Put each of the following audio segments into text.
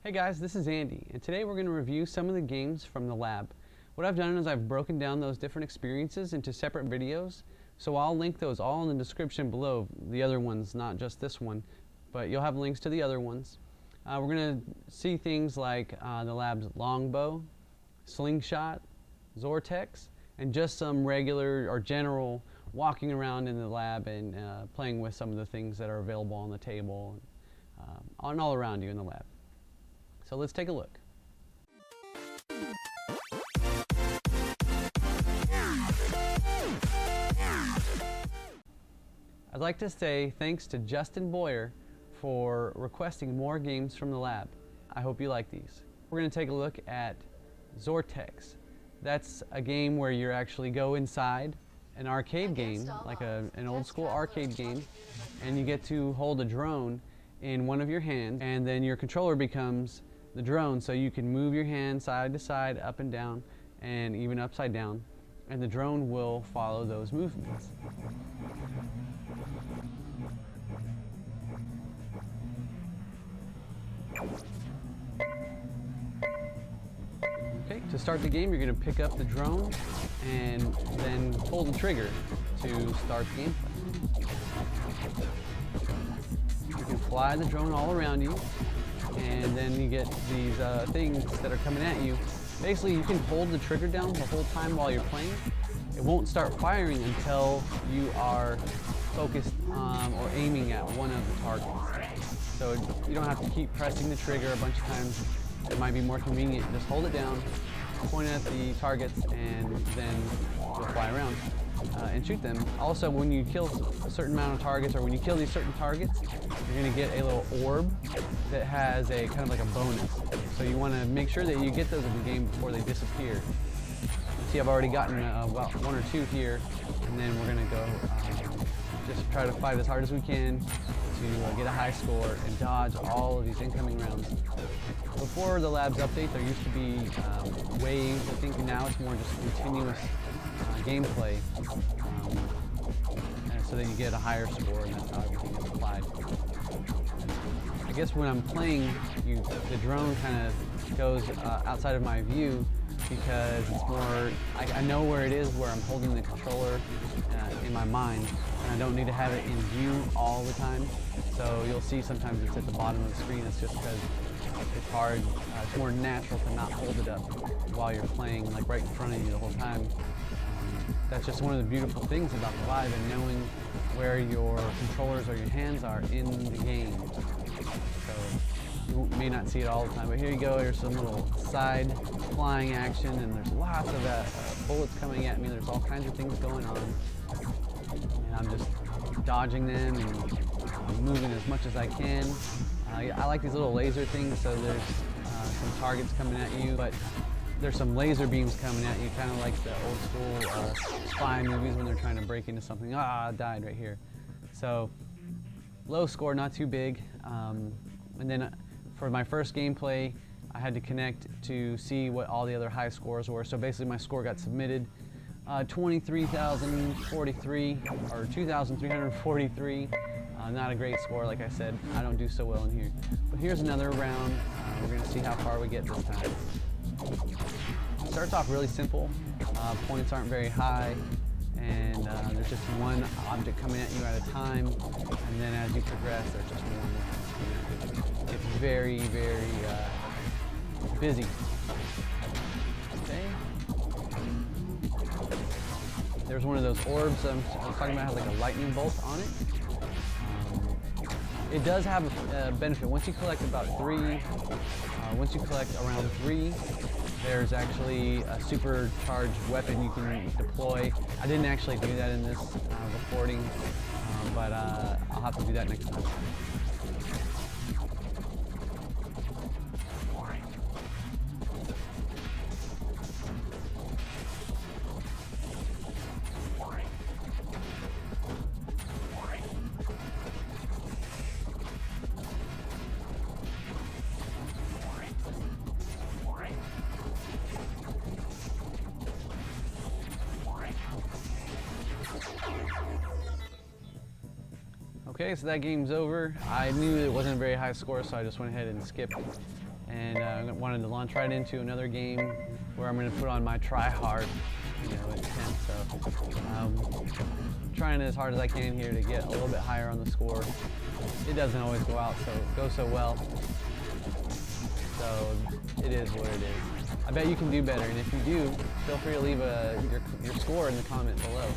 Hey guys, this is Andy, and today we're going to review some of the games from the lab. What I've done is I've broken down those different experiences into separate videos, so I'll link those all in the description below, the other ones, not just this one, but you'll have links to the other ones. We're going to see things like the lab's longbow, slingshot, Xortex, and just some regular or general walking around in the lab and playing with some of the things that are available on the table and all around you in the lab. So let's take a look. I'd like to say thanks to Justin Boyer for requesting more games from the lab. I hope you like these. We're going to take a look at Xortex. That's a game where you actually go inside an arcade game, like an old school arcade game, and you get to hold a drone in one of your hands, and then your controller becomes the drone, so you can move your hand side to side, up and down, and even upside down, and the drone will follow those movements. Okay, to start the game, you're going to pick up the drone and then pull the trigger to start the gameplay. You can fly the drone all around you, and then you get these things that are coming at you. Basically, you can hold the trigger down the whole time while you're playing. It won't start firing until you are focused or aiming at one of the targets. So you don't have to keep pressing the trigger a bunch of times. It might be more convenient. Just hold it down, point it at the targets, and then you'll fly around and shoot them. Also, when you kill a certain amount of targets, or when you kill these certain targets, you're going to get a little orb that has a kind of like a bonus. So you want to make sure that you get those in the game before they disappear. See, I've already gotten about one or two here, and then we're going to go just try to fight as hard as we can to get a high score and dodge all of these incoming rounds. Before the lab's update, there used to be waves. I think now it's more just continuous gameplay, so that you get a higher score, and that's how everything is applied. I guess when I'm playing, the drone kind of goes outside of my view because it's more, I know where it is, where I'm holding the controller in my mind, and I don't need to have it in view all the time. So you'll see sometimes it's at the bottom of the screen. It's just because it's hard, it's more natural to not hold it up while you're playing, like right in front of you the whole time. That's just one of the beautiful things about the Vive, and knowing where your controllers or your hands are in the game. So you may not see it all the time, but here you go. Here's some little side flying action, and there's lots of bullets coming at me. There's all kinds of things going on, and I'm just dodging them and moving as much as I can. I like these little laser things, so there's some targets coming at you, but there's some laser beams coming at you, kind of like the old school spy movies when they're trying to break into something. I died right here. So low score, not too big. And then for my first gameplay, I had to connect to see what all the other high scores were. So basically my score got submitted. 23,043 or 2,343. Not a great score, like I said. I don't do so well in here. But here's another round. We're going to see how far we get this time. It starts off really simple. Points aren't very high, and there's just one object coming at you at a time. And then as you progress, there's just more and more. It's very, very busy. Okay. There's one of those orbs I was talking about, has like a lightning bolt on it. It does have a benefit. Once you collect once you collect around 3, there's actually a supercharged weapon you can deploy. I didn't actually do that in this recording, but I'll have to do that next time. Okay, so that game's over. I knew it wasn't a very high score, so I just went ahead and skipped. And wanted to launch right into another game where I'm going to put on my try-hard, intent. So trying as hard as I can here to get a little bit higher on the score. It doesn't always go so well. So it is what it is. I bet you can do better, and if you do, feel free to leave your score in the comment below.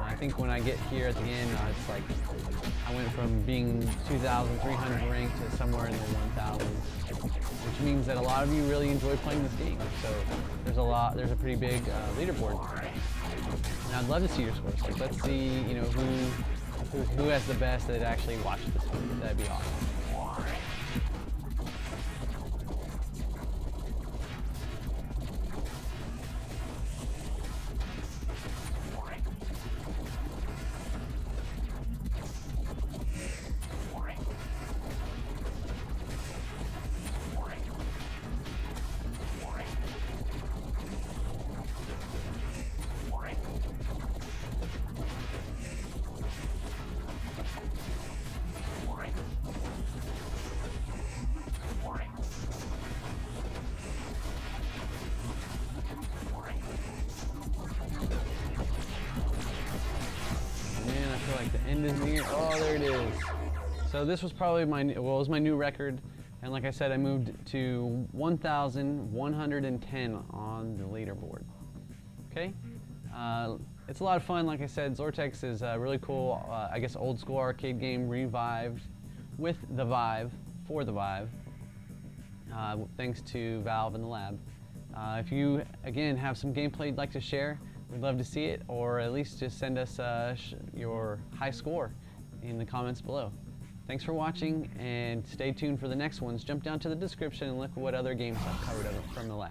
I think when I get here at the end, it's like I went from being 2,300 ranked to somewhere in the 1,000s, which means that a lot of you really enjoy playing this game. So there's a pretty big leaderboard, and I'd love to see your scores. Like, let's see, who has the best that actually watched this video. That'd be awesome. Like the end is near. Oh, there it is. So this was probably it was my new record, and like I said, I moved to 1,110 on the leaderboard. Okay, it's a lot of fun. Like I said, Xortex is a really cool, I guess, old school arcade game revived with the Vive, for the Vive, thanks to Valve and the Lab. If you again have some gameplay you'd like to share, we'd love to see it, or at least just send us your high score in the comments below. Thanks for watching, and stay tuned for the next ones. Jump down to the description and look at what other games I've covered from the lab.